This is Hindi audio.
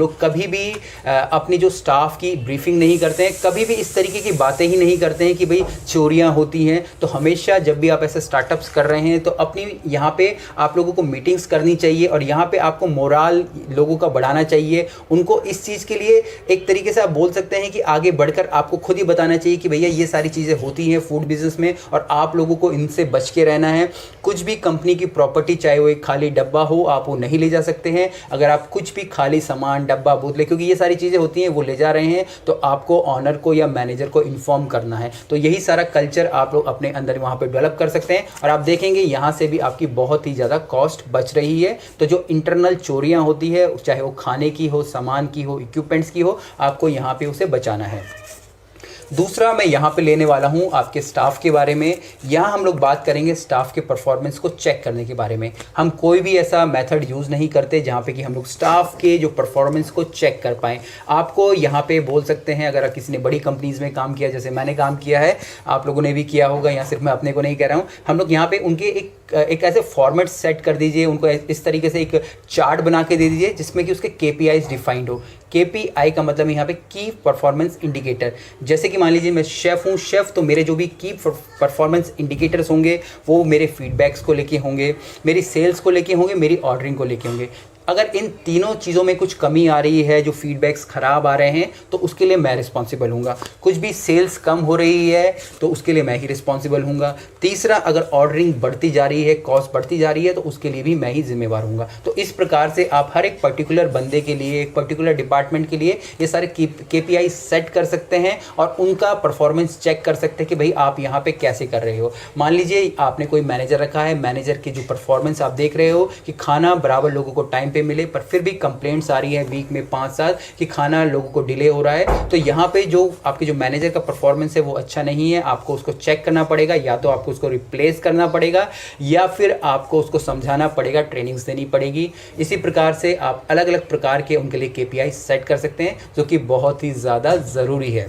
लोग कभी भी अपनी जो स्टाफ की ब्रीफिंग नहीं करते हैं, कभी भी इस तरीके की बातें ही नहीं करते हैं कि भाई चोरियां होती हैं। तो हमेशा जब भी आप ऐसे स्टार्टअप्स कर रहे हैं तो अपनी यहाँ पे आप लोगों को मीटिंग्स करनी चाहिए और यहाँ पे आपको मोराल लोगों का बढ़ाना चाहिए। उनको इस चीज़ के लिए एक तरीके से आप बोल सकते हैं कि आगे बढ़कर आपको खुद ही बताना चाहिए कि भैया ये सारी चीज़ें होती हैं फूड बिजनेस में और आप लोगों को इनसे बच के रहना है। कुछ भी कंपनी की प्रॉपर्टी, चाहे वो एक खाली डब्बा हो, आप वो नहीं ले जा सकते हैं। अगर आप कुछ भी खाली सामान, डब्बा, बोतलें, क्योंकि ये सारी चीज़ें होती हैं, वो ले जा रहे हैं तो आपको ऑनर को या मैनेजर को इन्फॉर्म करना है। तो यही सारा कल्चर आप लोग अपने अंदर वहाँ पे डेवलप कर सकते हैं और आप देखेंगे यहाँ से भी आपकी बहुत ही ज़्यादा कॉस्ट बच रही है। तो जो इंटरनल चोरियाँ होती है, चाहे वो खाने की हो, सामान की हो, इक्विपमेंट्स की हो, आपको यहाँ पे उसे बचाना है। दूसरा मैं यहाँ पे लेने वाला हूँ आपके स्टाफ के बारे में। यहाँ हम लोग बात करेंगे स्टाफ के परफॉर्मेंस को चेक करने के बारे में। हम कोई भी ऐसा मेथड यूज़ नहीं करते जहाँ पे कि हम लोग स्टाफ के जो परफॉर्मेंस को चेक कर पाएँ। आपको यहाँ पे बोल सकते हैं, अगर किसी ने बड़ी कंपनीज़ में काम किया, जैसे मैंने काम किया है, आप लोगों ने भी किया होगा, या सिर्फ मैं अपने को नहीं कह रहा हूँ, हम लोग यहाँ पे उनके एक ऐसे फॉर्मेट सेट कर दीजिए, उनको इस तरीके से एक चार्ट बना के दे दीजिए जिसमें कि उसके KPIs डिफाइंड हो। KPI का मतलब यहाँ पे की परफॉर्मेंस इंडिकेटर। जैसे कि मान लीजिए मैं शेफ़ हूँ, शेफ़, तो मेरे जो भी की परफॉर्मेंस इंडिकेटर्स होंगे वो मेरे फीडबैक्स को लेके होंगे, मेरी सेल्स को लेके होंगे, मेरी ऑर्डरिंग को लेके होंगे। अगर इन तीनों चीज़ों में कुछ कमी आ रही है, जो फीडबैक्स ख़राब आ रहे हैं, तो उसके लिए मैं रिस्पॉन्सिबल हूँगा। कुछ भी सेल्स कम हो रही है तो उसके लिए मैं ही रिस्पॉन्सिबल हूँगा। तीसरा, अगर ऑर्डरिंग बढ़ती जा रही है, कॉस्ट बढ़ती जा रही है, तो उसके लिए भी मैं ही जिम्मेवार हूँगा। तो इस प्रकार से आप हर एक पर्टिकुलर बंदे के लिए, एक पर्टिकुलर डिपार्टमेंट के लिए ये सारे KPI सेट कर सकते हैं और उनका परफॉर्मेंस चेक कर सकते हैं कि भाई आप यहाँ पे कैसे कर रहे हो। मान लीजिए आपने कोई मैनेजर रखा है, मैनेजर की जो परफॉर्मेंस आप देख रहे हो कि खाना बराबर लोगों को टाइम पे मिले, पर फिर भी कंप्लेंट्स आ रही है वीक में 5-7 कि खाना लोगों को डिले हो रहा है, तो यहाँ पे जो आपके जो मैनेजर का परफॉर्मेंस है वो अच्छा नहीं है। आपको उसको चेक करना पड़ेगा, या तो आपको उसको रिप्लेस करना पड़ेगा या फिर आपको उसको समझाना पड़ेगा, ट्रेनिंग्स देनी पड़ेगी। इसी प्रकार से आप अलग अलग प्रकार के उनके लिए KPI सेट कर सकते हैं, जो कि बहुत ही ज़्यादा ज़रूरी है।